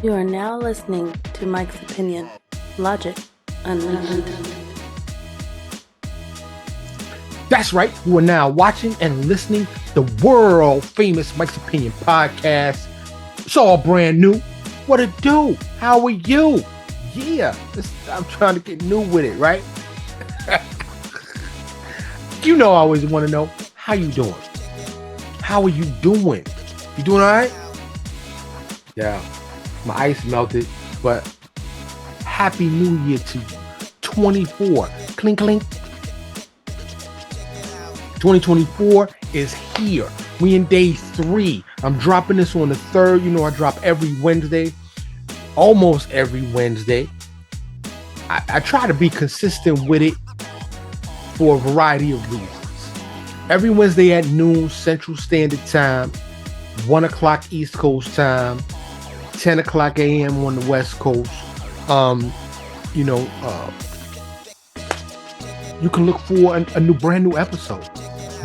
You are now listening to Mike's Opinion. Logic Unleashed. That's right. You are now watching and listening to the world famous Mike's Opinion podcast. It's all brand new. What it do? How are you? Yeah, I'm trying to get new with it, right? You know, I always want to know how you doing. How are you doing? You doing all right? Yeah, my ice melted, but happy New Year to you. 24. Clink, clink. 2024 is here. We in day 3. I'm dropping this on the 3rd. You know, I drop every Wednesday, almost every Wednesday. I try to be consistent with it for a variety of reasons. Every Wednesday at noon Central Standard Time, 1 o'clock East Coast time, 10 o'clock a.m. on the West Coast. You can look for a brand new episode.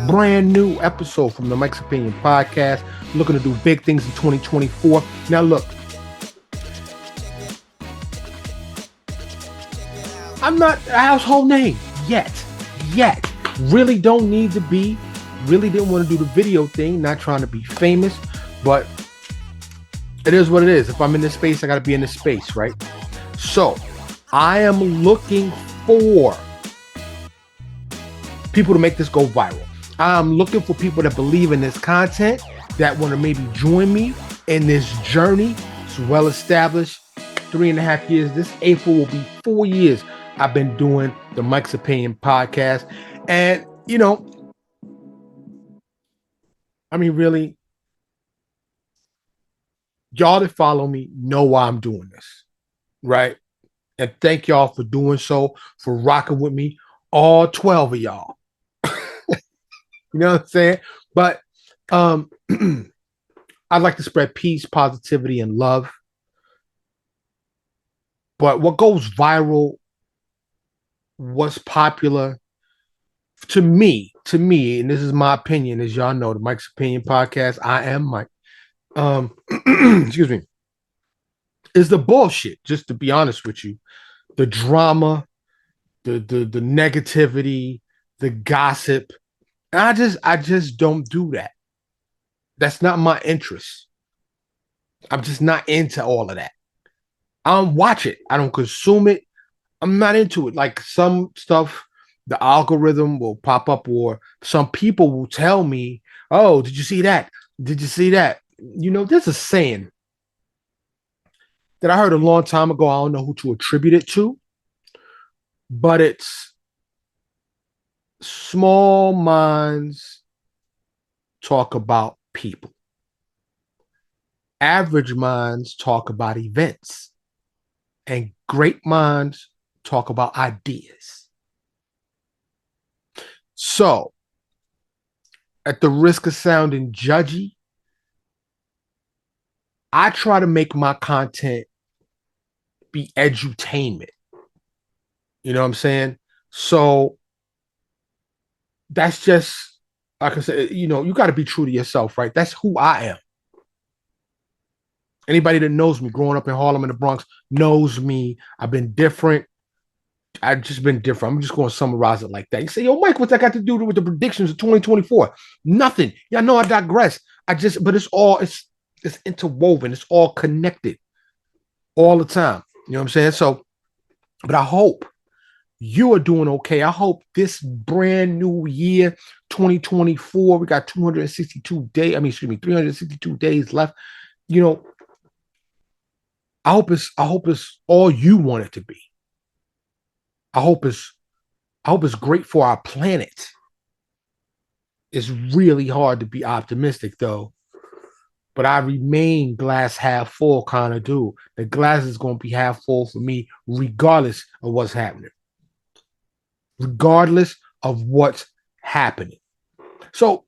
Brand new episode from the Mike's Opinion podcast. Looking to do big things in 2024. Now look, I'm not a household name yet. Really don't need to be. Really didn't want to do the video thing. Not trying to be famous, but it is what it is. If I'm in this space, I got to be in this space, right? So I am looking for people to make this go viral. I'm looking for people that believe in this content, that want to maybe join me in this journey. It's well established. 3.5 years. This April will be 4 years I've been doing the Mike's Opinion podcast. And, you know, I mean, really, y'all that follow me know why I'm doing this, right? And thank y'all for doing so, for rocking with me, all 12 of y'all. You know what I'm saying? But I'd like to spread peace, positivity, and love. But what goes viral, what's popular to me, and this is my opinion, as y'all know, the Mike's Opinion podcast, I am Mike. Excuse me, is the bullshit, just to be honest with you. The drama, the negativity, the gossip. And I just don't do that. That's not my interest. I'm just not into all of that. I don't watch it. I don't consume it. I'm not into it. Like some stuff, the algorithm will pop up, or some people will tell me, "Oh, did you see that? Did you see that?" You know, there's a saying that I heard a long time ago. I don't know who to attribute it to, but it's small minds talk about people. Average minds talk about events, and great minds talk about ideas. So, at the risk of sounding judgy, I try to make my content be edutainment. You know what I'm saying? So that's just, like I said, you know, you got to be true to yourself, right? That's who I am. Anybody that knows me growing up in Harlem and the Bronx knows me. I've been different. I've just been different. I'm just going to summarize it like that. You say, yo, Mike, what's that got to do with the predictions of 2024? Nothing. Y'all know I digress. But it's interwoven. It's all connected all the time. You know what I'm saying? So, but I hope you are doing okay. I hope this brand new year, 2024, we got 362 days left. You know, I hope it's all you want it to be. I hope it's great for our planet. It's really hard to be optimistic though. But I remain glass half full kind of dude. The glass is going to be half full for me, regardless of what's happening. Regardless of what's happening. So,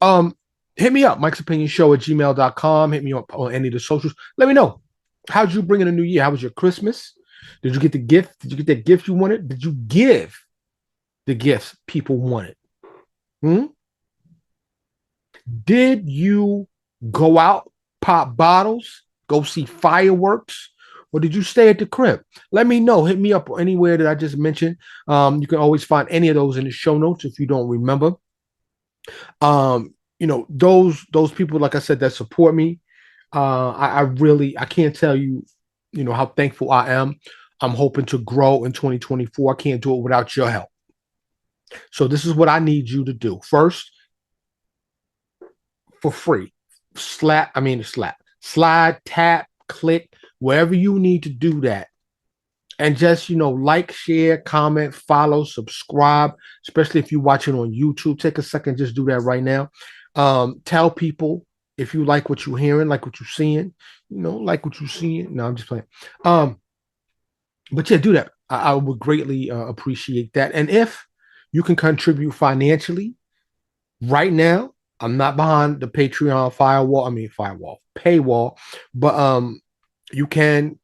hit me up, Mike's Opinion Show at gmail.com. Hit me up on any of the socials. Let me know. How'd you bring in a new year? How was your Christmas? Did you get the gift? Did you get that gift you wanted? Did you give the gifts people wanted? Did you go out, pop bottles, go see fireworks, or did you stay at the crib? Let me know. Hit me up anywhere that I just mentioned. You can always find any of those in the show notes if you don't remember. Those people, like I said, that support me. I really I can't tell you, how thankful I am. I'm hoping to grow in 2024. I can't do it without your help. So this is what I need you to do. First, for free, slide, tap, click, wherever you need to do that. And just, like, share, comment, follow, subscribe, especially if you're watching on YouTube. Take a second, just do that right now. Tell people if you like what you're hearing, like what you're seeing, like what you're seeing. No, I'm just playing. But yeah, do that. I would greatly appreciate that. And if you can contribute financially right now, I'm not behind the Patreon paywall, but you can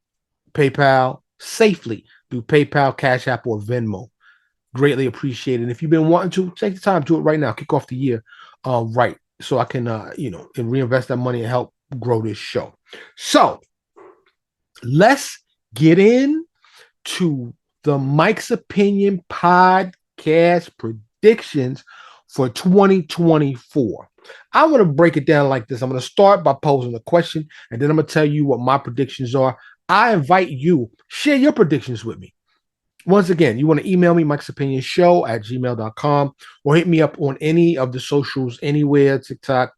PayPal safely through PayPal, Cash App, or Venmo. Greatly appreciated. And if you've been wanting to, take the time to do it right now. Kick off the year right, so I can and reinvest that money and help grow this show. So let's get in to the Mike's Opinion podcast predictions for 2024. I want to break it down like this. I'm going to start by posing a question, and then I'm going to tell you what my predictions are. I invite you, share your predictions with me. Once again, you want to email me, Mike's Opinion Show at gmail.com, or hit me up on any of the socials, anywhere, TikTok,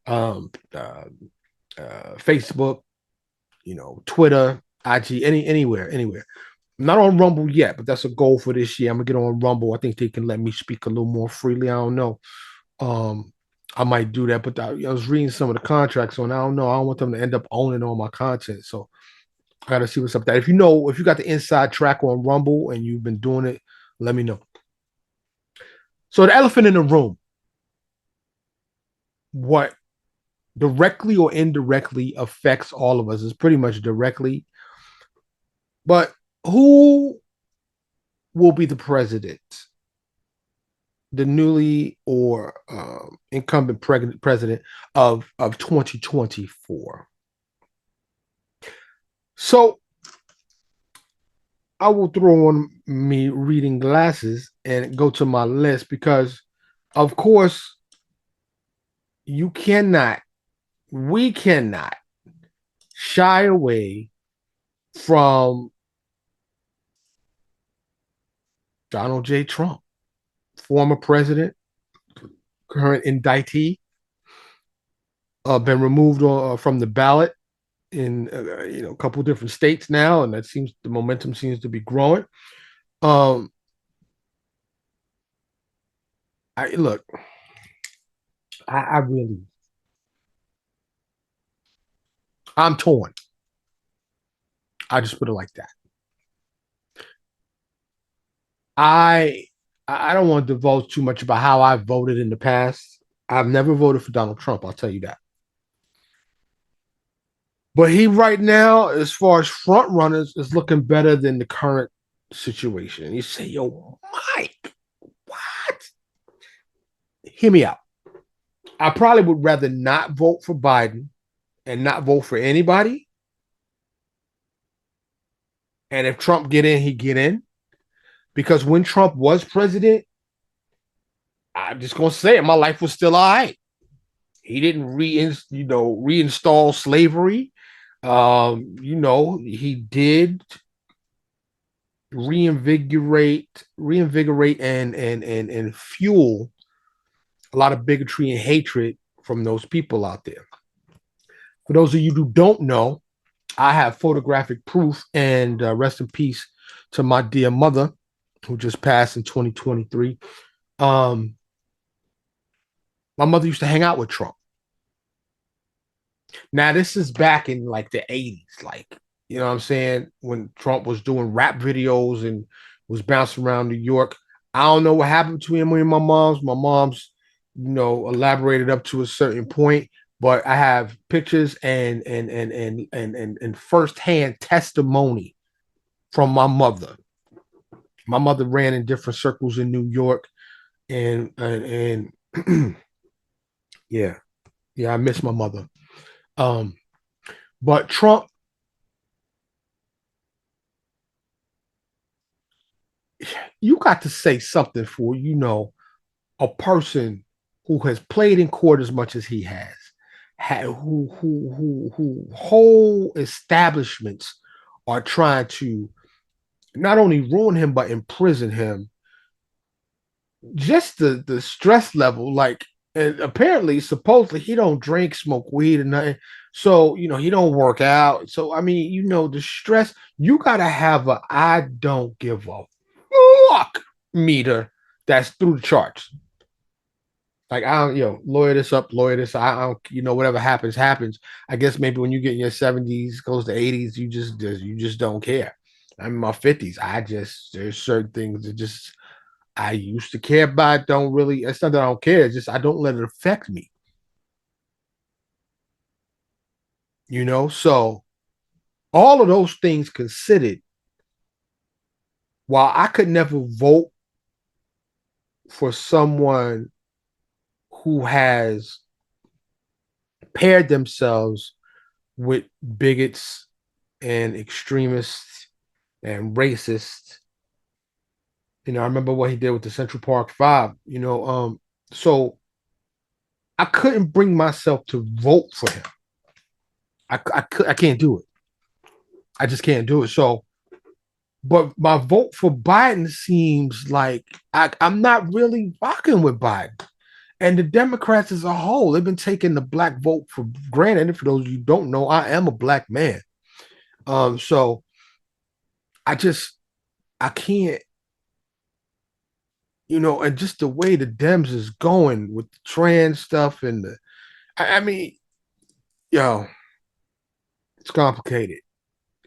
Facebook, Twitter, IG, anywhere. I'm not on Rumble yet, but that's a goal for this year. I'm gonna get on Rumble. I think they can let me speak a little more freely. I don't know. I might do that, but I was reading some of the contracts on. I don't know. I don't want them to end up owning all my content, so I gotta see what's up with that. If you got the inside track on Rumble and you've been doing it, let me know. So the elephant in the room, what directly or indirectly affects all of us is pretty much directly. But who will be the president? The newly or incumbent president of 2024. So I will throw on me reading glasses and go to my list because, of course, we cannot shy away from Donald J. Trump, former president, current indictee, been removed from the ballot in a couple different states now, and the momentum seems to be growing. Look, I really, I'm torn. I just put it like that. I don't want to divulge too much about how I voted in the past. I've never voted for Donald Trump, I'll tell you that. But he right now, as far as front runners, is looking better than the current situation. You say, yo, Mike, what? Hear me out. I probably would rather not vote for Biden and not vote for anybody. And if Trump get in, he get in. Because when Trump was president, I'm just gonna say it, my life was still all right. He didn't reinstall slavery. He did reinvigorate and fuel a lot of bigotry and hatred from those people out there. For those of you who don't know, I have photographic proof, and rest in peace to my dear mother who just passed in 2023. My mother used to hang out with Trump. Now, this is back in like the 80s, like, you know what I'm saying, when Trump was doing rap videos and was bouncing around New York. I don't know what happened between him and my mom's. My mom's, elaborated up to a certain point, but I have pictures and firsthand testimony from my mother. My mother ran in different circles in New York, and yeah, I miss my mother. But Trump you got to say something for, a person who has played in court as much as he has, who whole establishments are trying to not only ruin him but imprison him. Just the stress level, like, and apparently, supposedly, he don't drink, smoke weed, and nothing. So he don't work out. So I mean, the stress. You gotta have a I don't give a fuck meter that's through the charts. Like, I don't, lawyer this up, lawyer this. I don't, whatever happens, happens. I guess maybe when you get in your 70s, goes to 80s, you just don't care. I'm in my 50s. There's certain things that just I used to care about. Don't really. It's not that I don't care. It's just I don't let it affect me. So all of those things considered, while I could never vote for someone who has paired themselves with bigots and extremists and racists. I remember what he did with the Central Park Five. So I couldn't bring myself to vote for him. I can't do it. I just can't do it. So, but my vote for Biden seems like I'm not really rocking with Biden. And the Democrats as a whole, they've been taking the black vote for granted. And for those of you who don't know, I am a black man. So I can't, and just the way the Dems is going with the trans stuff and I mean, yo, it's complicated.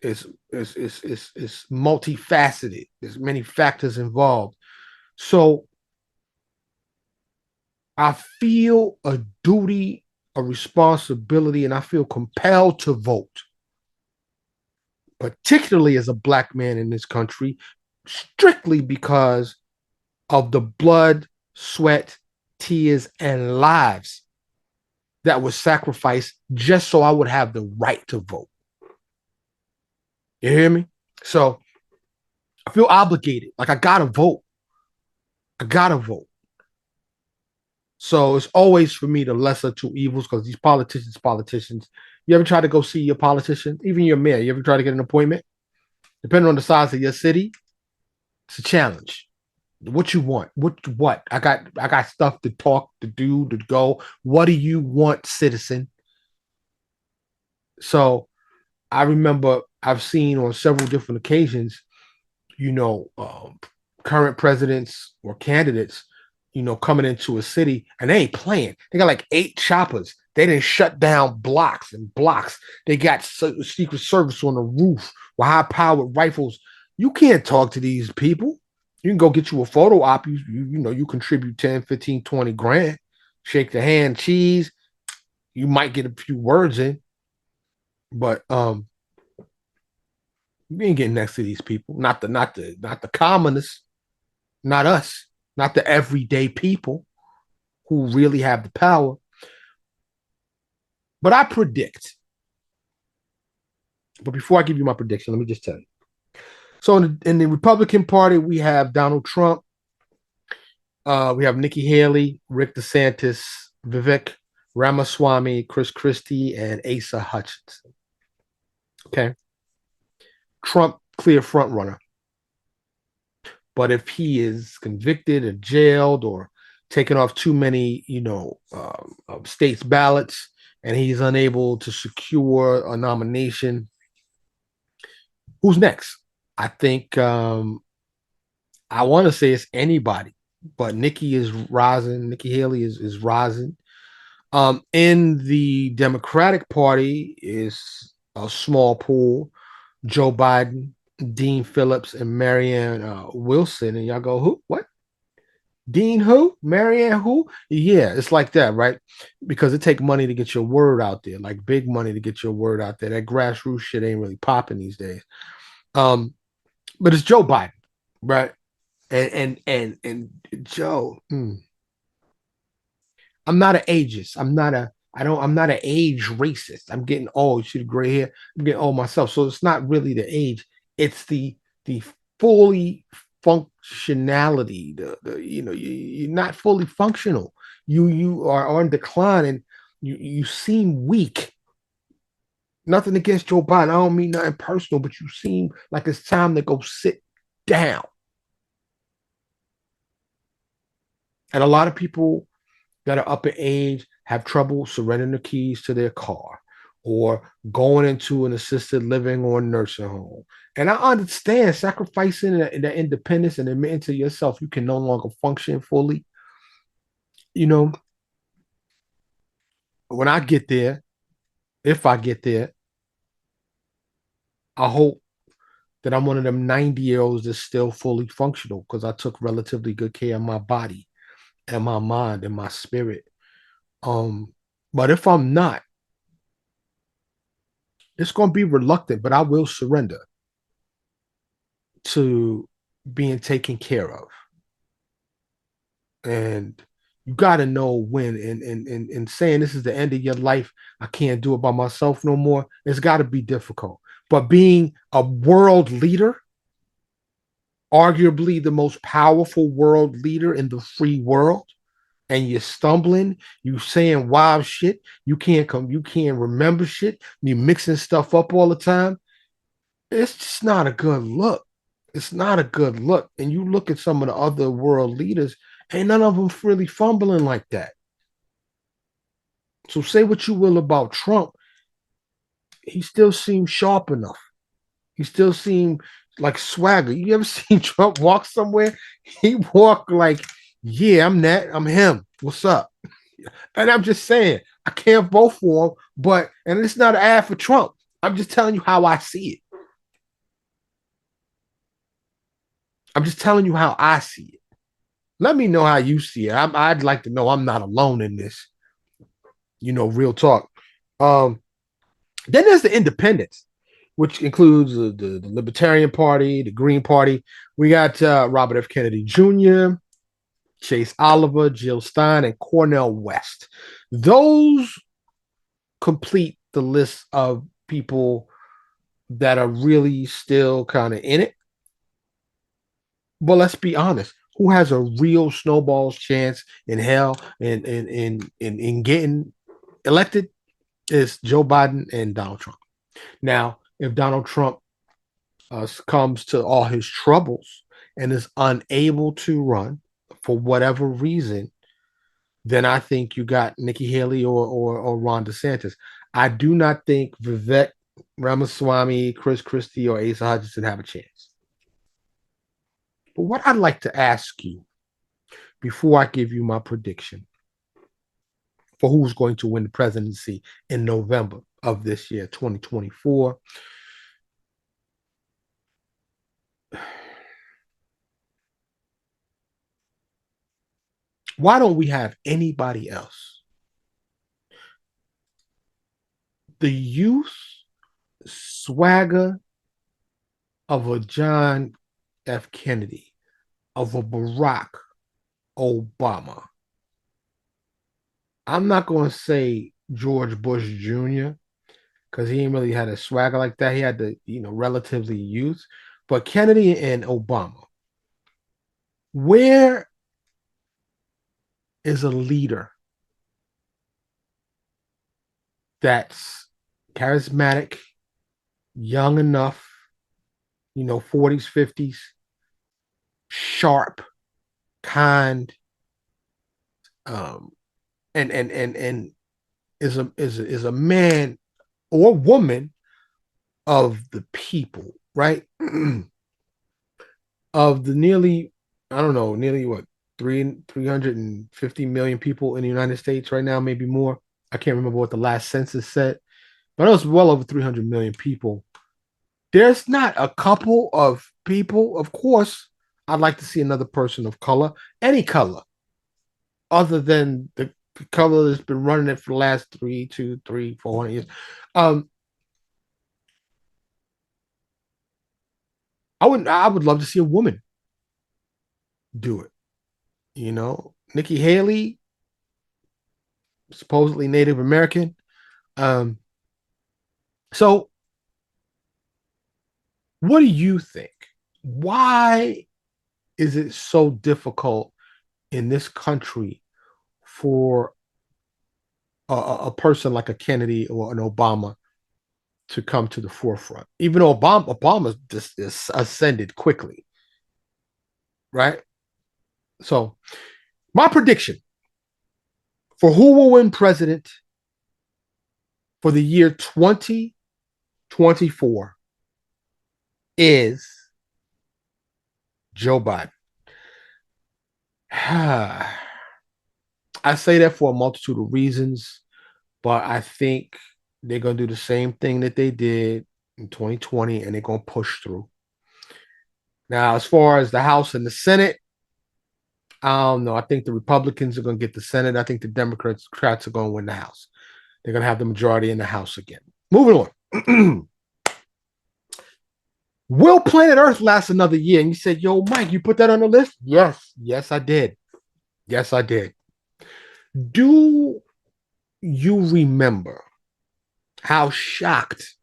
It's multifaceted. There's many factors involved. So I feel a duty, a responsibility, and I feel compelled to vote, particularly as a black man in this country, strictly because of the blood, sweat, tears, and lives that was sacrificed just so I would have the right to vote. You hear me? So I feel obligated. Like I gotta vote. I gotta vote. So it's always for me the lesser two evils because these politicians. You ever try to go see your politician, even your mayor? You ever try to get an appointment? Depending on the size of your city, it's a challenge. What you want? What? I got stuff to talk, to do, to go. What do you want, citizen? So I remember I've seen on several different occasions, you know, um, current presidents or candidates, coming into a city and they ain't playing. They got like 8 choppers. They didn't shut down blocks and blocks. They got Secret Service on the roof with high powered rifles. You can't talk to these people. You can go get you a photo op. You contribute 10, 15, 20 grand. Shake the hand, cheese. You might get a few words in, but you ain't getting next to these people. Not the commoners, not us, not the everyday people who really have the power. But I predict. But before I give you my prediction, let me just tell you. So in the Republican Party, we have Donald Trump, we have Nikki Haley, Rick DeSantis, Vivek Ramaswamy, Chris Christie, and Asa Hutchinson. Okay. Trump, clear front runner. But if he is convicted or jailed or taken off too many, states' ballots, and he's unable to secure a nomination, who's next? I think I want to say it's anybody, but Nikki is rising. Nikki Haley is rising. In the Democratic Party is a small pool: Joe Biden, Dean Phillips, and Marianne Wilson. And y'all go, who? What? Dean who? Marianne who? Yeah, it's like that, right? Because it takes money to get your word out there, like big money to get your word out there. That grassroots shit ain't really popping these days. But it's Joe Biden, right? And Joe, I'm not an ageist. I'm not an age racist. I'm getting old. You see the gray hair? I'm getting old myself. So it's not really the age. It's the fully functionality. You're not fully functional. You are on decline, and you seem weak. Nothing against Joe Biden. I don't mean nothing personal, but you seem like it's time to go sit down. And a lot of people that are up in age have trouble surrendering the keys to their car or going into an assisted living or nursing home. And I understand sacrificing that independence and admitting to yourself you can no longer function fully. You know, when I get there, if I get there, I hope that I'm one of them 90-year-olds that's still fully functional because I took relatively good care of my body and my mind and my spirit. But if I'm not, it's going to be reluctant, but I will surrender to being taken care of. And you got to know when. And saying this is the end of your life, I can't do it by myself no more. It's got to be difficult. But being a world leader, arguably the most powerful world leader in the free world, and you're stumbling, you saying wild shit, you can't remember shit, you mixing stuff up all the time. It's just not a good look. It's not a good look. And you look at some of the other world leaders, ain't none of them really fumbling like that. So say what you will about Trump, he still seems sharp enough. He still seemed like swagger. You ever seen Trump walk somewhere? He walked like, yeah, I'm that. I'm him. What's up? And I'm just saying, I can't vote for him, but, and it's not an ad for Trump. I'm just telling you how I see it. I'm just telling you how I see it. Let me know how you see it. I'd like to know I'm not alone in this. Real talk. Then there's the independents, which includes the Libertarian Party, the Green Party. We got Robert F. Kennedy Jr., Chase Oliver, Jill Stein, and Cornel West. Those complete the list of people that are really still kind of in it. But let's be honest, who has a real snowball's chance in hell in getting elected is Joe Biden and Donald Trump. Now, if Donald Trump comes to all his troubles and is unable to run for whatever reason, then I think you got Nikki Haley or Ron DeSantis. I do not think Vivek Ramaswamy, Chris Christie, or Asa Hutchinson have a chance. But what I'd like to ask you before I give you my prediction for who's going to win the presidency in November of this year, 2024. Why don't we have anybody else? The youth swagger of a John F. Kennedy, of a Barack Obama. I'm not going to say George Bush Jr. because he ain't really had a swagger like that. He had the, relatively youth. But Kennedy and Obama, where is a leader that's charismatic, young enough, 40s, 50s, sharp, kind, and is a man or woman of the people, right? Of the nearly, I don't know, nearly what, 350 million people in the United States right now, maybe more. I can't remember what the last census said, but it was well over 300 million people. There's not a couple of people, of course, I'd like to see another person of color, any color, other than the color that's been running it for the last 400 years. I would love to see a woman do it. Nikki Haley, supposedly Native American. So what do you think? Why is it so difficult in this country for a person like a Kennedy or an Obama to come to the forefront? Even though Obama just is ascended quickly, right? So my prediction for who will win president for the year 2024 is Joe Biden. I say that for a multitude of reasons, but I think they're going to do the same thing that they did in 2020 and they're going to push through. Now, as far as the House and the Senate, I don't know. I think the Republicans are going to get the Senate. I think the Democrats are going to win the House. They're going to have the majority in the House again. Moving on. Will planet Earth last another year? And you said, yo, Mike, you put that on the list? Yes. Yes, I did. Yes, I did. Do you remember how shocked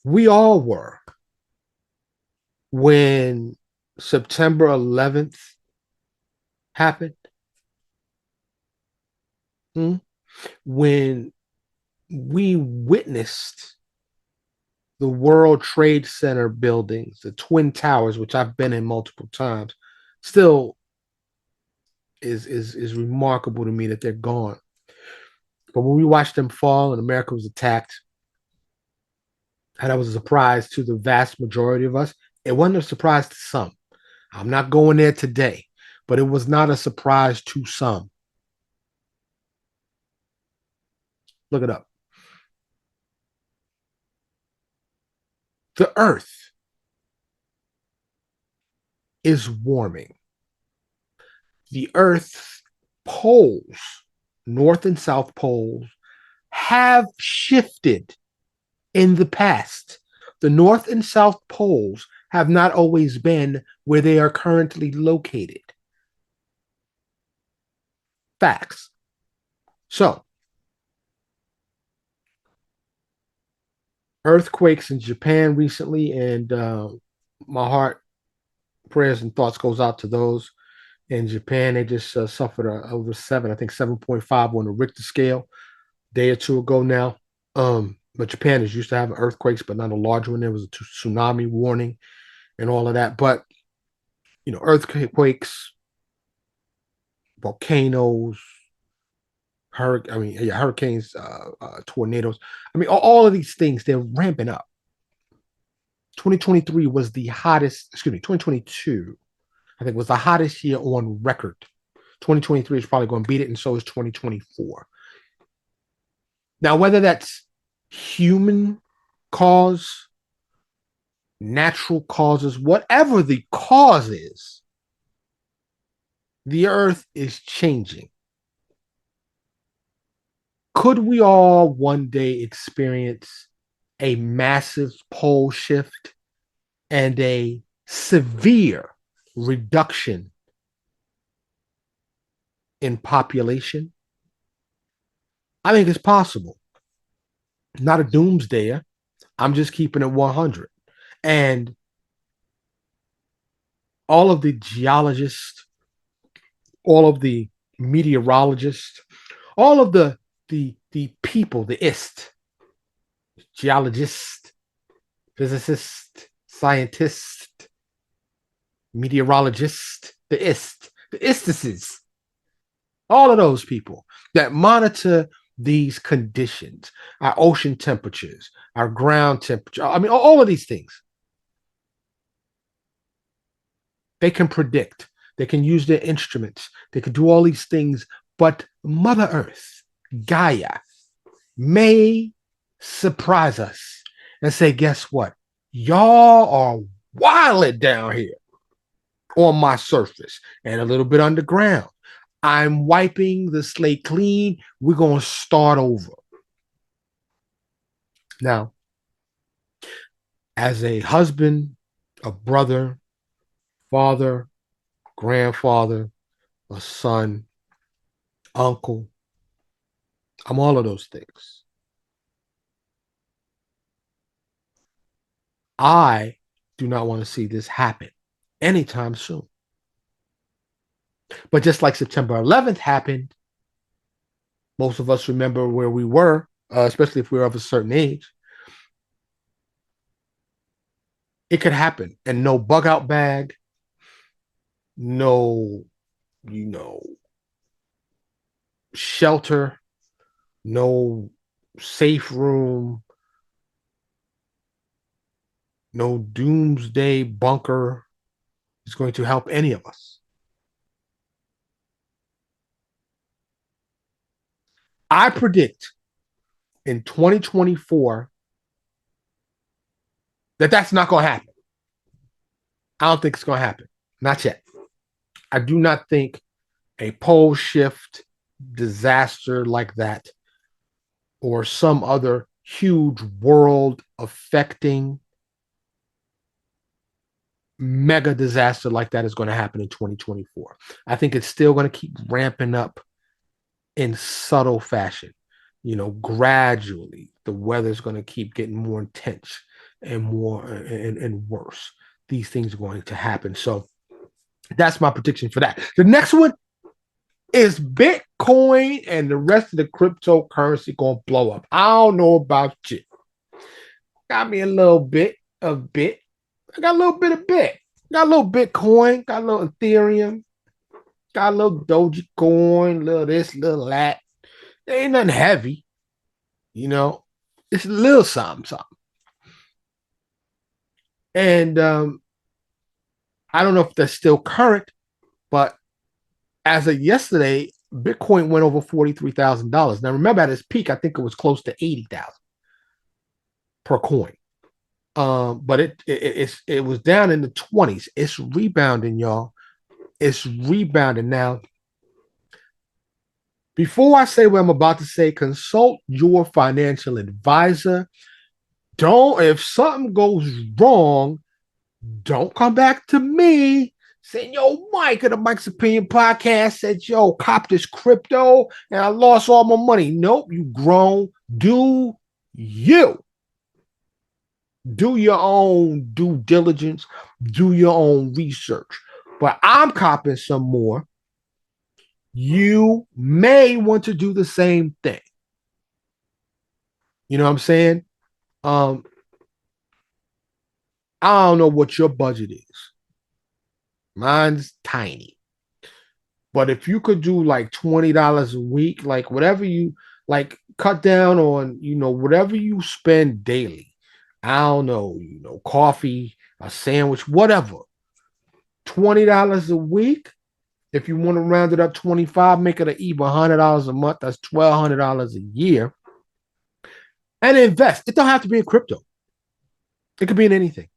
we all were when September 11th happened? When we witnessed the World Trade Center buildings, the Twin Towers, which I've been in multiple times, still is remarkable to me that they're gone. But when we watched them fall and America was attacked, and that was a surprise to the vast majority of us. It wasn't a surprise to some. I'm not going there today, but it was not a surprise to some. Look it up. The Earth is warming. The Earth's poles, North and South poles, have shifted in the past. The North and South poles have not always been where they are currently located. Facts. So, earthquakes in Japan recently, and my heart, prayers, and thoughts goes out to those in Japan. They just suffered over 7, I think 7.5 on the Richter scale a day or two ago now. But Japan is used to having earthquakes, but not a large one. There was a tsunami warning and all of that. But earthquakes, volcanoes, hurricanes, tornadoes. I mean, all of these things, they're ramping up. 2023 was the hottest, 2022, I think was the hottest year on record. 2023 is probably going to beat it, and so is 2024. Now, whether that's human cause, natural causes, whatever the cause is, the earth is changing. Could we all one day experience a massive pole shift and a severe reduction in population? I think it's possible. Not a doomsdayer. I'm just keeping it 100. And all of the geologists, all of the meteorologists, all of the people, geologists, physicists, scientists, meteorologists, the istices, all of those people that monitor these conditions, our ocean temperatures, our ground temperature. I mean, all of these things. They can predict. They can use their instruments. They can do all these things. But Mother Earth, Gaia, may surprise us and say, guess what? Y'all are wilding down here on my surface and a little bit underground. I'm wiping the slate clean. We're going to start over. Now, as a husband, a brother, father, grandfather, a son, uncle, I'm all of those things. I do not want to see this happen. anytime soon. But just like September 11th happened, most of us remember where we were, especially if we were of a certain age. It could happen, and no bug out bag, no, you know, shelter, no safe room, no doomsday bunker is going to help any of us. I predict in 2024 that that's not going to happen. I don't think it's going to happen. Not yet. I do not think a pole shift disaster like that or some other huge world affecting mega disaster like that is going to happen in 2024. I think it's still going to keep ramping up in subtle fashion. Gradually, the weather's going to keep getting more intense and more and worse. These things are going to happen. So that's my prediction for that. The next one is Bitcoin and the rest of the cryptocurrency going to blow up. I don't know about you. Got me a little bit of bit. I got a little bit of bit. Got a little Bitcoin. Got a little Ethereum. Got a little Dogecoin. Little this, little that. It ain't nothing heavy. It's a little something. And I don't know if that's still current, but as of yesterday, Bitcoin went over $43,000. Now, remember at its peak, I think it was close to 80,000 per coin. But it was down in the 20s. It's rebounding, y'all. It's rebounding now. Before I say what I'm about to say, consult your financial advisor. If something goes wrong, don't come back to me saying, yo, Mike of the Mike's Opinion podcast said, yo, cop this crypto and I lost all my money. Nope, you grown. Do you. Do your own due diligence. Do your own research. But I'm copping some more. You may want to do the same thing. You know what I'm saying? I don't know what your budget is. Mine's tiny. But if you could do like $20 a week, like whatever you like, cut down on, whatever you spend daily. I don't know, coffee, a sandwich, whatever. $20 a week. If you want to round it up 25, make it an even $100 a month. That's $1,200 a year. And invest. It don't have to be in crypto. It could be in anything.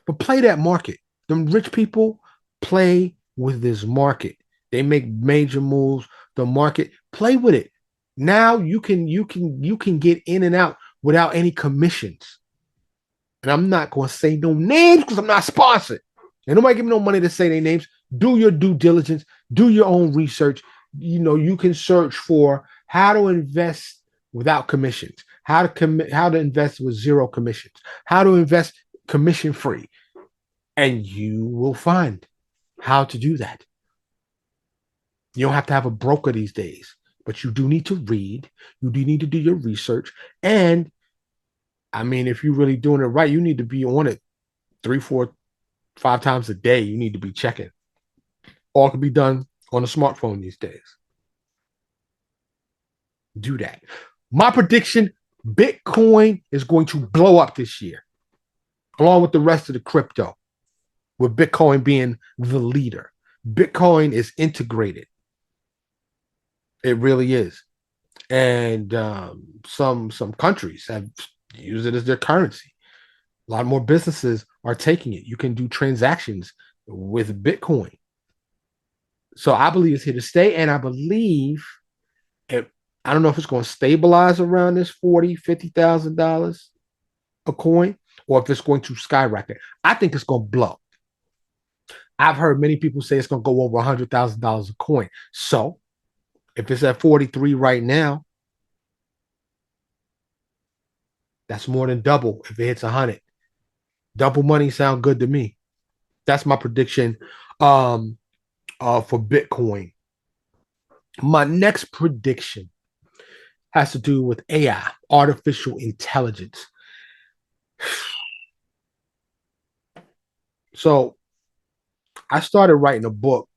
But play that market. Them rich people play with this market. They make major moves. The market, play with it. Now you can get in and out without any commissions. And I'm not going to say no names because I'm not sponsored. And nobody give me no money to say their names. Do your due diligence. Do your own research. You can search for how to invest without commissions, how to invest with zero commissions, how to invest commission free. And you will find how to do that. You don't have to have a broker these days, but you do need to read. You do need to do your research. And I mean, if you're really doing it right, you need to be on it 3, 4, 5 times a day. You need to be checking. All can be done on a smartphone these days. Do that. My prediction, Bitcoin is going to blow up this year, along with the rest of the crypto, with Bitcoin being the leader. Bitcoin is integrated. It really is. And some countries have used it as their currency. A lot more businesses are taking it. You can do transactions with Bitcoin. So I believe it's here to stay. And I believe I don't know if it's going to stabilize around this $40,000-$50,000 a coin, or if it's going to skyrocket. I think it's going to blow. I've heard many people say it's going to go over $100,000 a coin. So if it's at 43 right now, that's more than double if it hits 100. Double money sound good to me. That's my prediction um for Bitcoin. My next prediction has to do with AI, artificial intelligence. So I started writing a book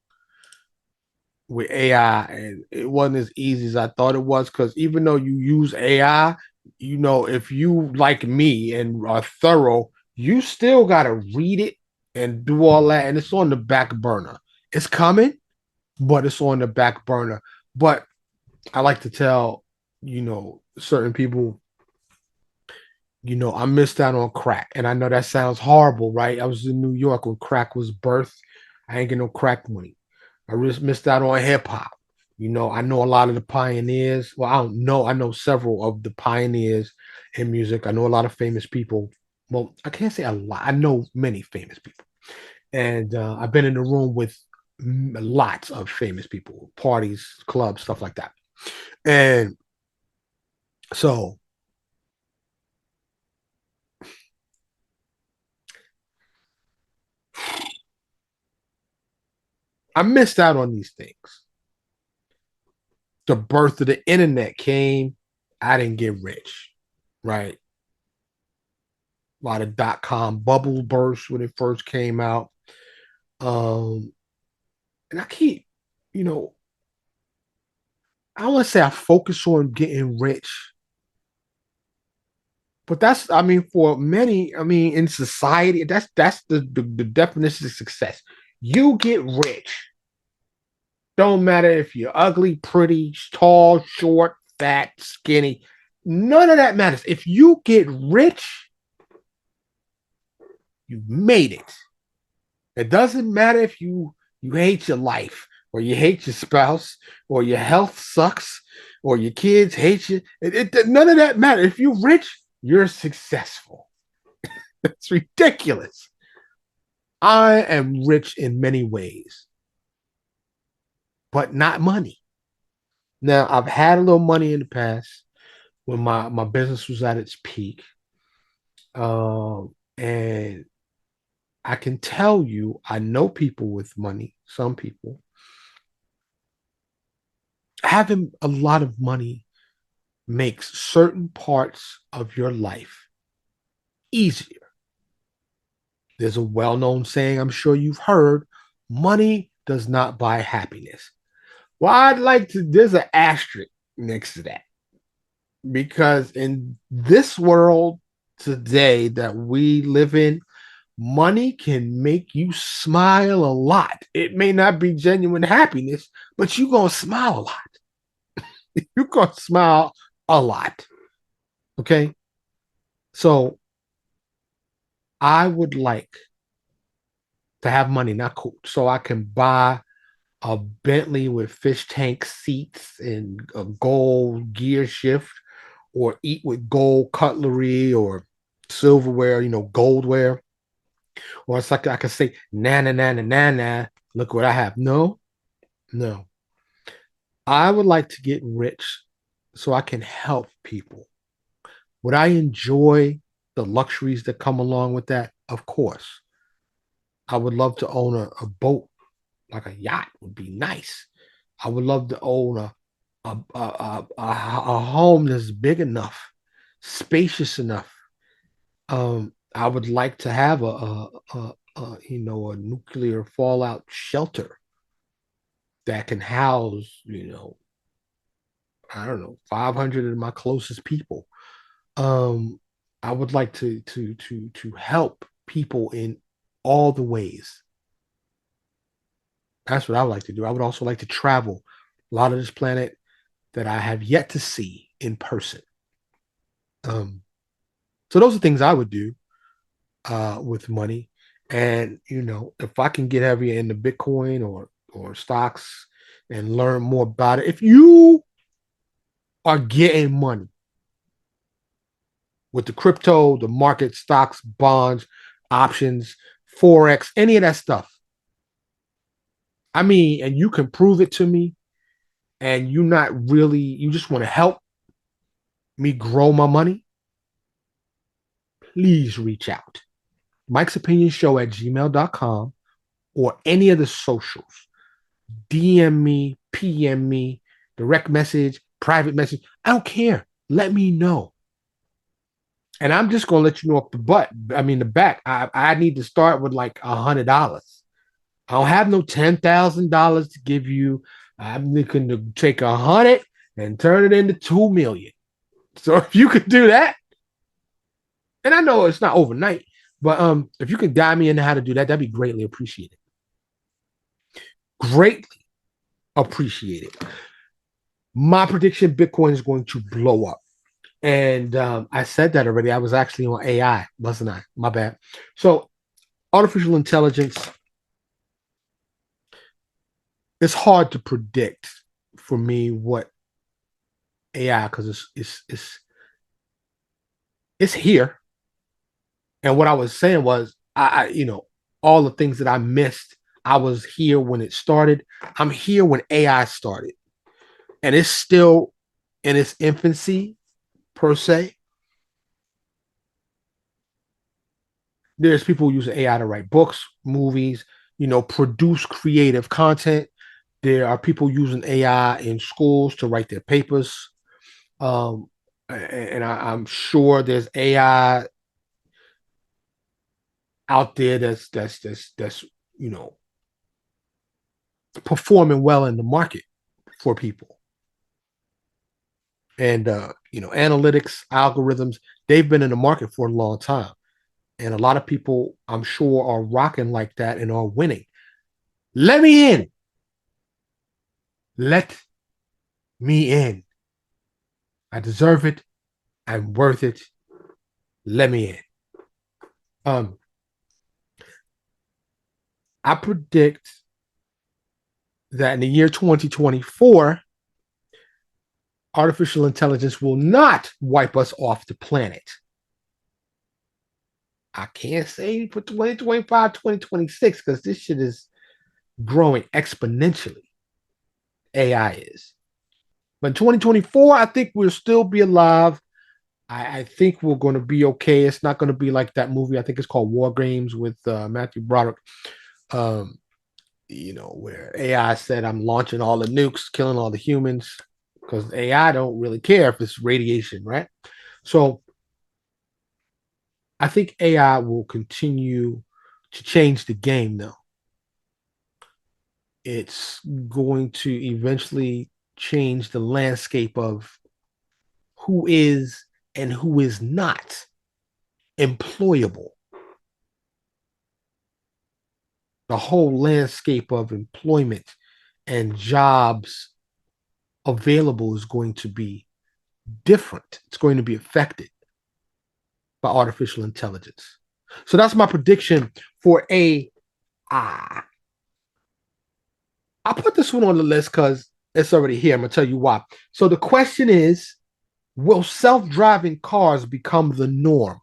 with AI, and it wasn't as easy as I thought it was, because even though you use AI, if you like me and are thorough, you still got to read it and do all that, and it's on the back burner. It's coming, but it's on the back burner. But I like to tell, certain people, I missed out on crack. And I know that sounds horrible, right? I was in New York when crack was birthed. I ain't get no crack money. I just missed out on hip hop. I know a lot of the pioneers. Well, I don't know. I know several of the pioneers in music. I know a lot of famous people. Well, I can't say a lot. I know many famous people. And I've been in the room with lots of famous people, parties, clubs, stuff like that. And so I missed out on these things. The birth of the internet came. I didn't get rich, right? A lot of .com bubble bursts when it first came out. Um, and I keep, you know, I don't want to say I focus on getting rich, but for many, in society, that's the definition of success. You get rich. Don't matter if you're ugly, pretty, tall, short, fat, skinny. None of that matters. If you get rich, you made it. It doesn't matter if you hate your life, or you hate your spouse, or your health sucks, or your kids hate you. None of that matters. If you're rich, you're successful. It's ridiculous. I am rich in many ways, but not money. Now, I've had a little money in the past when my business was at its peak. And I can tell you, I know people with money, some people. Having a lot of money makes certain parts of your life easier. There's a well known saying I'm sure you've heard: money does not buy happiness. Well, there's an asterisk next to that, because in this world today that we live in, money can make you smile a lot. It may not be genuine happiness, but you're going to smile a lot. You're going to smile a lot. Okay. So I would like to have money, not cool, so I can buy a Bentley with fish tank seats and a gold gear shift, or eat with gold cutlery or silverware, goldware. Or it's like I could say, na na na na na na, look what I have. No, no. I would like to get rich so I can help people. Would I enjoy the luxuries that come along with that? Of course. I would love to own a boat, like a yacht would be nice. I would love to own a home that's big enough, spacious enough. I would like to have a nuclear fallout shelter that can house, I don't know, 500 of my closest people. Um, I would like to help people in all the ways. That's what I would like to do. I would also like to travel a lot of this planet that I have yet to see in person. Um, so those are things I would do with money. And if I can get heavier into Bitcoin or stocks and learn more about it, if you are getting money with the crypto, the market, stocks, bonds, options, forex, any of that stuff, and you can prove it to me, and you just want to help me grow my money, please reach out. Mike's Opinion Show at gmail.com. or any of the socials, DM me, PM me, direct message, private message. I don't care. Let me know. And I'm just gonna let you know off the back. I need to start with like $100. I don't have no $10,000 to give you. I'm looking to take 100 and turn it into 2 million. So if you could do that, and I know it's not overnight, but if you could guide me into how to do that, that'd be greatly appreciated. Greatly appreciated. My prediction: Bitcoin is going to blow up. And I said that already. I was actually on AI, wasn't I? My bad. So, artificial intelligence, it's hard to predict for me what AI, because it's here. And what I was saying was, all the things that I missed, I was here when it started. I'm here when AI started, and it's still in its infancy per se. There's people using AI to write books, movies, produce creative content. There are people using AI in schools to write their papers. And I'm sure there's AI out there that's performing well in the market for people. And analytics, algorithms, they've been in the market for a long time. And a lot of people, I'm sure, are rocking like that and are winning. Let me in. Let me in. I deserve it. I'm worth it. Let me in. I predict that in the year 2024, artificial intelligence will not wipe us off the planet. I can't say for 2025, 2026, because this shit is growing exponentially. AI is. But in 2024, I think we'll still be alive. I think we're going to be okay. It's not going to be like that movie. I think it's called War Games with Matthew Broderick. Where AI said, I'm launching all the nukes, killing all the humans, because AI don't really care if it's radiation, right? So I think AI will continue to change the game, though. It's going to eventually change the landscape of who is and who is not employable. The whole landscape of employment and jobs available is going to be different. It's going to be affected by artificial intelligence. So that's my prediction for AI. I put this one on the list because it's already here. I'm going to tell you why. So the question is, will self-driving cars become the norm?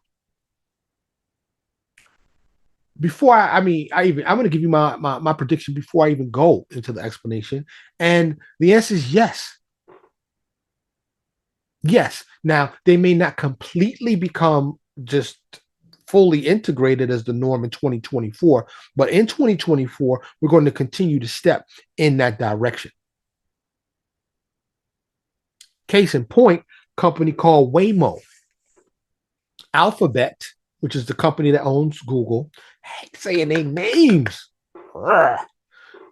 Before I'm going to give you my prediction before I even go into the explanation. And the answer is yes. Yes. Now, they may not completely become just fully integrated as the norm in 2024, but in 2024, we're going to continue to step in that direction. Case in point, company called Waymo. Alphabet, which is the company that owns Google, I hate saying their names.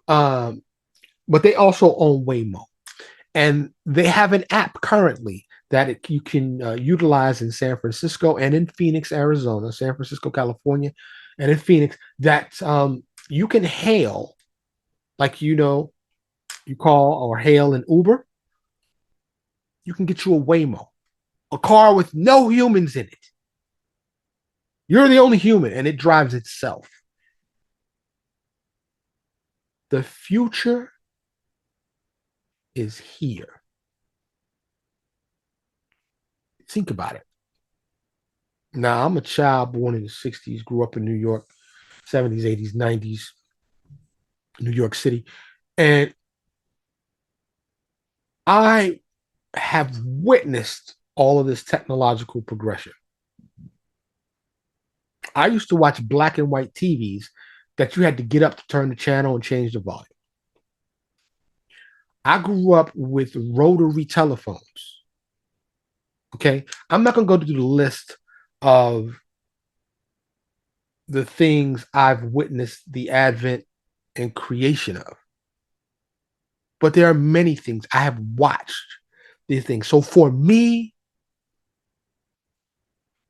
But they also own Waymo. And they have an app currently that you can utilize in San Francisco and in Phoenix, Arizona, San Francisco, California, and in Phoenix that you can hail, like, you call or hail an Uber. You can get you a Waymo, a car with no humans in it. You're the only human, and it drives itself. The future is here. Think about it. Now, I'm a child born in the 60s, grew up in New York, 70s, 80s, 90s, New York City. And I have witnessed all of this technological progression. I used to watch black and white TVs that you had to get up to turn the channel and change the volume. I grew up with rotary telephones. Okay. I'm not going to go through the list of the things I've witnessed the advent and creation of, but there are many things I have watched these things. So for me,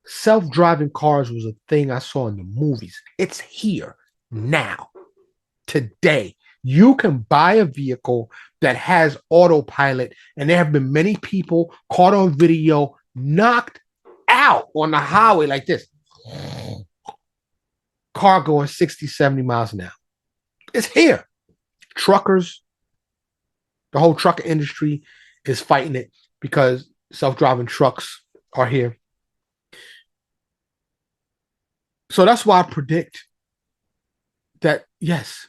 self-driving cars was a thing I saw in the movies. It's here now, today. You can buy a vehicle that has autopilot, and there have been many people caught on video knocked out on the highway like this. Car going 60, 70 miles an hour. It's here. Truckers, the whole trucker industry is fighting it because self-driving trucks are here. So that's why I predict that, yes,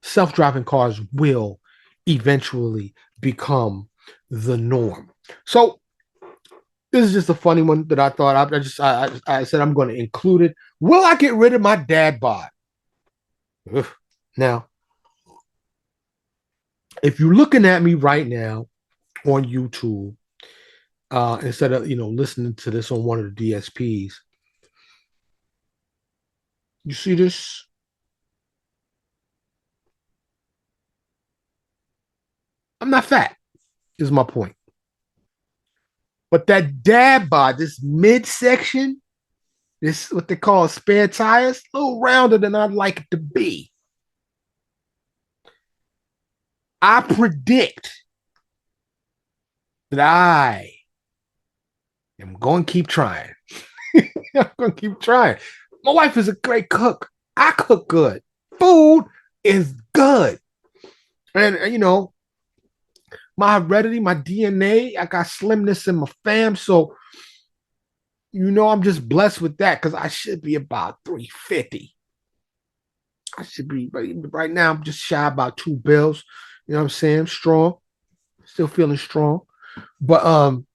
self-driving cars will eventually become the norm. So this is just a funny one that I thought I said I'm going to include it. Will I get rid of my dad bod? Now, if you're looking at me right now on YouTube, instead of listening to this on one of the DSPs, you see this? I'm not fat, is my point. But that dad bod, this midsection, this what they call spare tires, a little rounder than I'd like it to be. I predict that I am going to keep trying. I'm going to keep trying. My wife is a great cook. I cook good. Food is good. And my heredity, my DNA, I got slimness in my fam. So, I'm just blessed with that because I should be about 350. I should be, right now, I'm just shy about 2 bills. You know what I'm saying? I'm strong. Still feeling strong. But I'm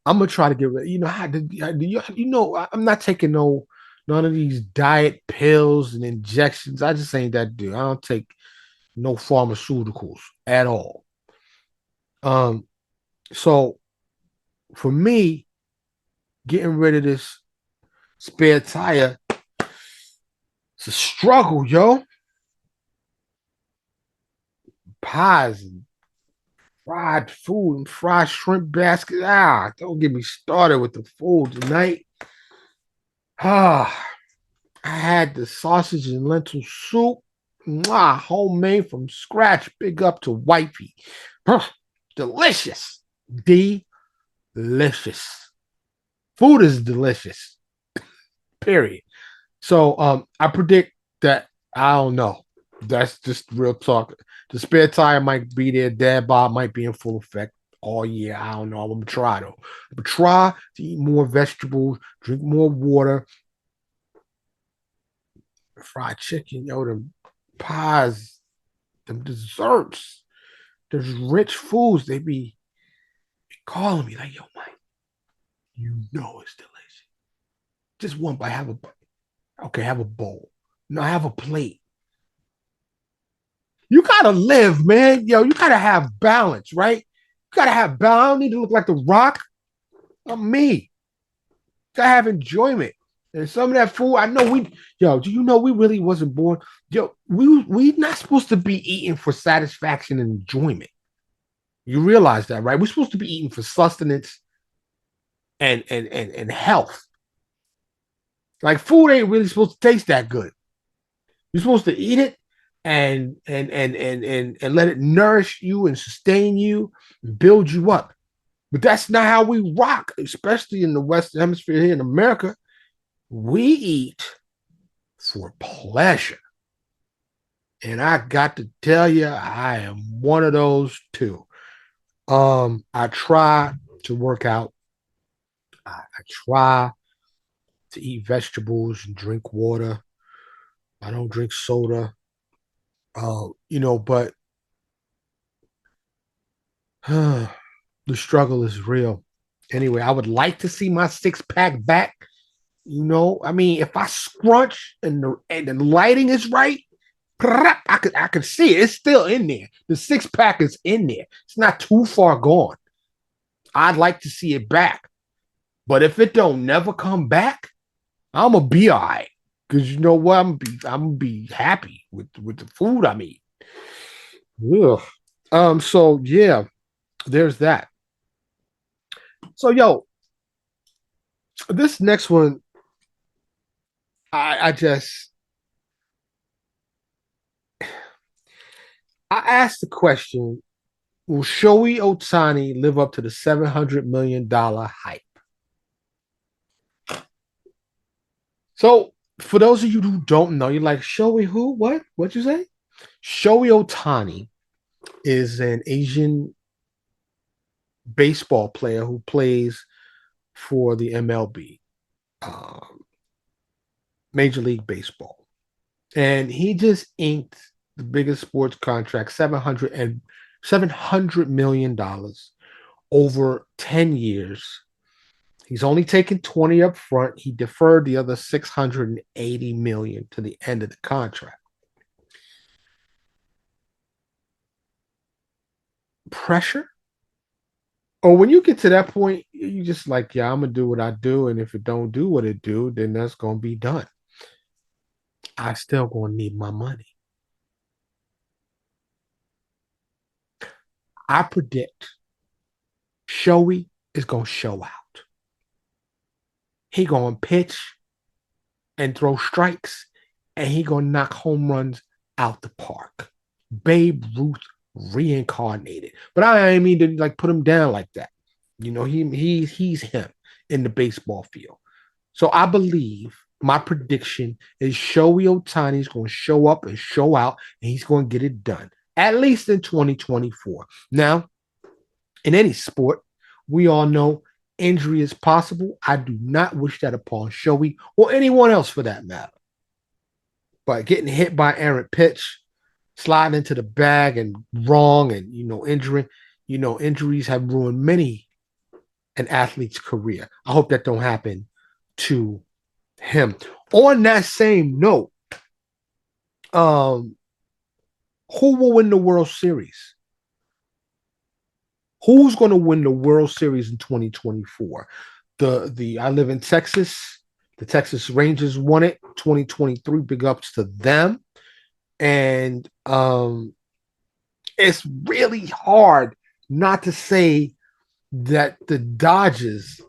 gonna try to get rid. I'm not taking none of these diet pills and injections. I just ain't that dude. I don't take no pharmaceuticals at all. So for me, getting rid of this spare tire, it's a struggle, yo. Pies and fried food and fried shrimp basket. Don't get me started with the food tonight. I had the sausage and lentil soup. Homemade from scratch. Big up to wifey. Delicious. Delicious. Food is delicious. Period. So I predict that, I don't know. That's just real talk. The spare tire might be there. Dad bod might be in full effect all year. I don't know. I'm gonna try though. I'm gonna try to eat more vegetables, drink more water. Fried chicken, them pies, them desserts, there's rich foods. They be calling me like, yo, Mike, it's delicious. Just one bite, have a bite. Okay, have a bowl. No, have a plate. You gotta live, man. You gotta have balance, right? You gotta have balance. I don't need to look like the Rock. I'm me. You gotta have enjoyment. And some of that food, I know do you know we really wasn't born? We not supposed to be eating for satisfaction and enjoyment. You realize that, right? We're supposed to be eating for sustenance and health. Like food ain't really supposed to taste that good. You're supposed to eat it and let it nourish you and sustain you and build you up. But that's not how we rock, especially in the Western Hemisphere here in America. We eat for pleasure. And I got to tell you, I am one of those too. I try to work out. I try to eat vegetables and drink water. I don't drink soda. But the struggle is real. Anyway, I would like to see my 6-pack back. I mean, if I scrunch and the lighting is right, I could see it. It's still in there. The six pack is in there. It's not too far gone. I'd like to see it back. But if it don't never come back, I'm gonna be all right. Cause you know what? I'm gonna be happy with the food I'm eating. Ugh. So yeah, there's that. So yo, this next one, I just I asked the question: will Shohei Otani live up to the $700 million hype? So for those of you who don't know, you're like, Shohei who? What? What'd you say? Shohei Otani is an Asian baseball player who plays for the MLB, um, Major League Baseball. And he just inked the biggest sports contract, $700 million over 10 years. He's only taken 20 up front. He deferred the other 680 million to the end of the contract. Pressure? Or when you get to that point, you just like, yeah, I'm gonna do what I do, and if it don't do what it do, then that's gonna be done. I still gonna need my money. I predict Shoei is gonna show out. He gonna pitch and throw strikes, and he gonna knock home runs out the park. Babe Ruth reincarnated. But I ain't mean to like put him down like that. He's him in the baseball field. So I believe my prediction is Shohei Otani is going to show up and show out, and he's going to get it done at least in 2024. Now, in any sport, we all know injury is possible. I do not wish that upon Shohei or anyone else for that matter. But getting hit by errant pitch, sliding into the bag and wrong, and injuring, injuries have ruined many an athlete's career. I hope that don't happen to him. On that same note, um, who will win the World Series? Who's going to win the World Series in 2024? The I live in Texas. The Texas Rangers won it 2023. Big ups to them. And it's really hard not to say that the Dodgers,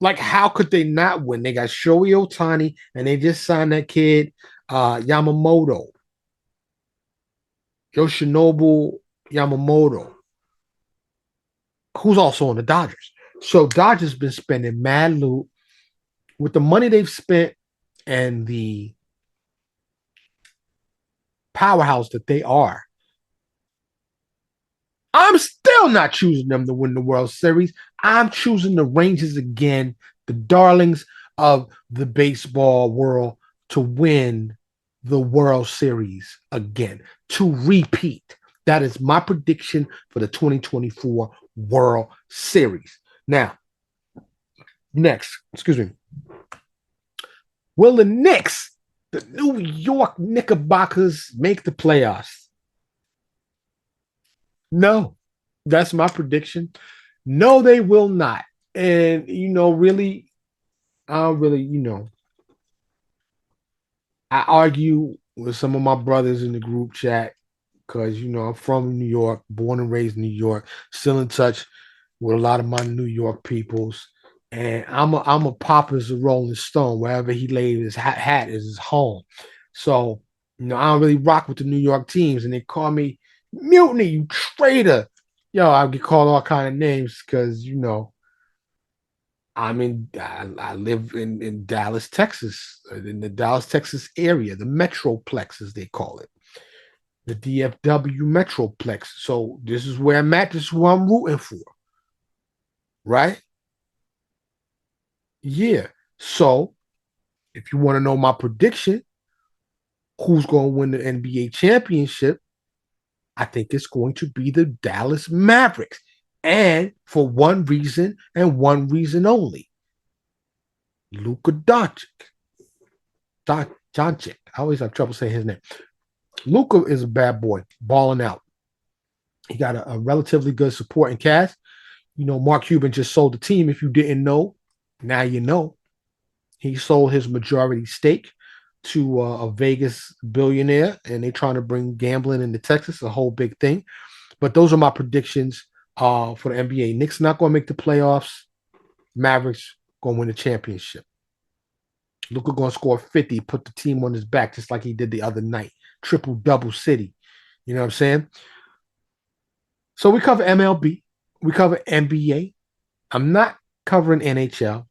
like, how could they not win? They got Shohei Otani, and they just signed that kid, Yamamoto, Yoshinobu Yamamoto, who's also on the Dodgers. So Dodgers been spending mad loot with the money they've spent and the powerhouse that they are. I'm still not choosing them to win the World Series. I'm choosing the Rangers again, the darlings of the baseball world, to win the World Series again, to repeat. That is my prediction for the 2024 World Series. Now, next, excuse me. Will the Knicks, the New York Knickerbockers, make the playoffs? No, that's my prediction. No, they will not. And really, I really, I argue with some of my brothers in the group chat because I'm from New York, born and raised in New York, still in touch with a lot of my New York peoples. And I'm a pop as a Rolling Stone. Wherever he laid his hat is his home. So, I don't really rock with the New York teams, and they call me mutiny, you traitor. Yo, I get called all kind of names because I live in Dallas, Texas, in the Dallas, Texas area, the Metroplex as they call it, the DFW Metroplex. So this is where I'm at. This is who I'm rooting for, right? Yeah. So if you want to know my prediction, who's going to win the NBA championship? I think it's going to be the Dallas Mavericks. And for one reason and one reason only. Luka Doncic. Doncic. I always have trouble saying his name. Luka is a bad boy, balling out. He got a relatively good supporting cast. You know, Mark Cuban just sold the team. If you didn't know, now you know. He sold his majority stake to a Vegas billionaire, and they're trying to bring gambling into Texas, a whole big thing. But those are my predictions for the NBA. Knicks not going to make the playoffs. Mavericks going to win the championship. Luka going to score 50, put the team on his back just like he did the other night. Triple-double city. You know what I'm saying? So we cover MLB. We cover NBA. I'm not covering NHL,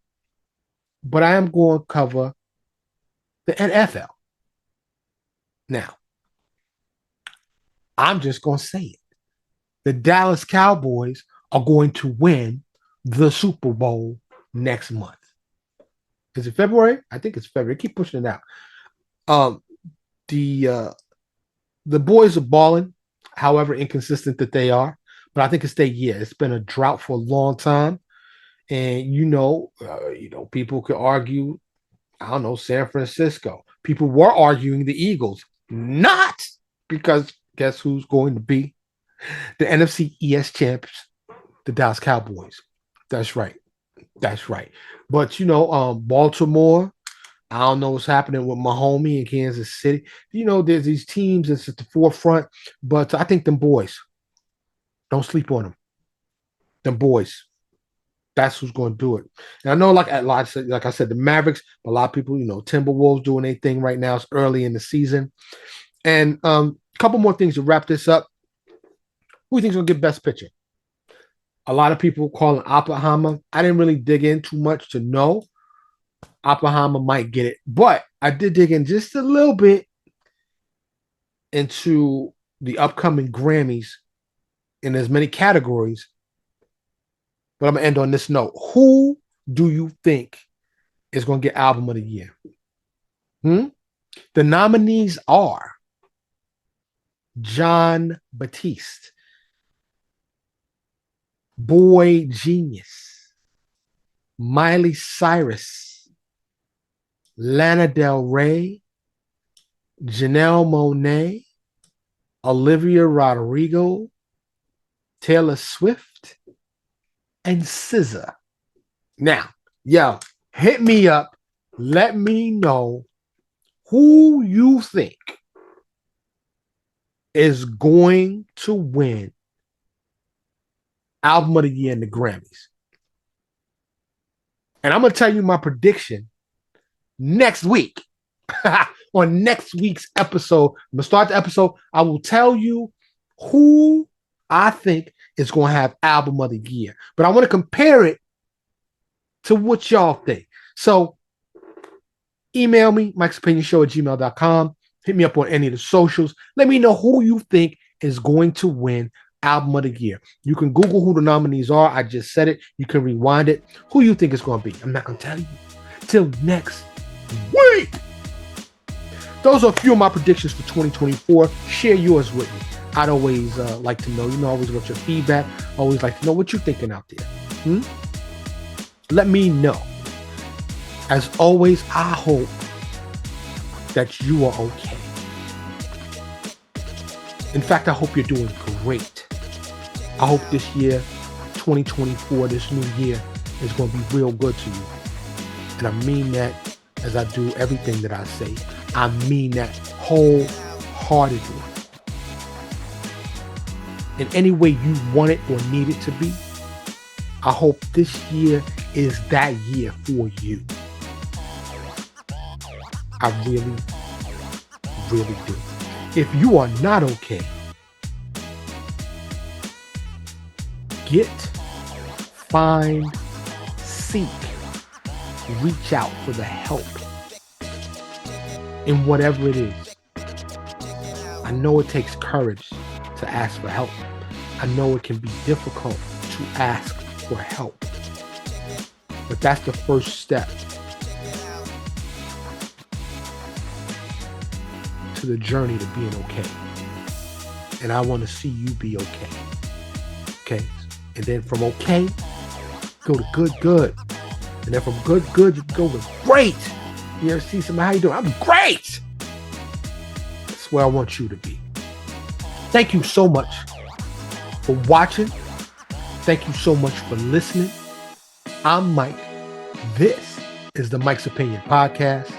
but I am going to cover the NFL. Now, I'm just going to say it. The Dallas Cowboys are going to win the Super Bowl next month. Is it February? I think it's February. Keep pushing it out. The boys are balling, however inconsistent that they are. But I think it's their year. It's been a drought for a long time. And people could argue, I don't know, San Francisco. People were arguing the Eagles. Not because guess who's going to be the NFC East champs? The Dallas Cowboys. That's right. But Baltimore, I don't know what's happening with my homie in Kansas City. There's these teams that's at the forefront, but I think them boys, don't sleep on them. Them boys, that's who's going to do it. And I know, like I said, the Mavericks, a lot of people, Timberwolves doing their thing right now. It's early in the season. And a couple more things to wrap this up. Who do you think is going to get best picture? A lot of people calling Oppenheimer. I didn't really dig in too much to know. Oppenheimer might get it, but I did dig in just a little bit into the upcoming Grammys in as many categories. But I'm going to end on this note. Who do you think is going to get Album of the Year? The nominees are Jon Batiste, Boy Genius, Miley Cyrus, Lana Del Rey, Janelle Monáe, Olivia Rodrigo, Taylor Swift, and SZA. Now, hit me up. Let me know who you think is going to win Album of the Year in the Grammys. And I'm going to tell you my prediction next week. On next week's episode. I'm going to start the episode. I will tell you who I think is going to have Album of the Year. But I want to compare it to what y'all think. So email me, mikesopinionshow@gmail.com. Hit me up on any of the socials. Let me know who you think is going to win Album of the Year. You can Google who the nominees are. I just said it. You can rewind it. Who you think is going to be. I'm not going to tell you till next week. Those are a few of my predictions for 2024. Share yours with me. I'd always like to know. I always want your feedback. Always like to know what you're thinking out there. Let me know. As always, I hope that you are okay. In fact, I hope you're doing great. I hope this year, 2024, this new year, is going to be real good to you. And I mean that as I do everything that I say. I mean that wholeheartedly. In any way you want it or need it to be, I hope this year is that year for you. I really, really do. If you are not okay, find, seek, reach out for the help in whatever it is. I know it takes courage to ask for help. I know it can be difficult to ask for help. But that's the first step to the journey to being okay. And I want to see you be okay. Okay? And then from okay, go to good. And then from good, you go to great. You ever see somebody, how you doing? I'm great. That's where I want you to be. Thank you so much for watching. Thank you so much for listening. I'm Mike. This is the Mike's Opinion Podcast.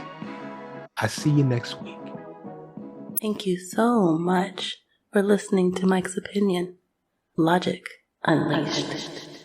I see you next week. Thank you so much for listening to Mike's Opinion. Logic Unleashed.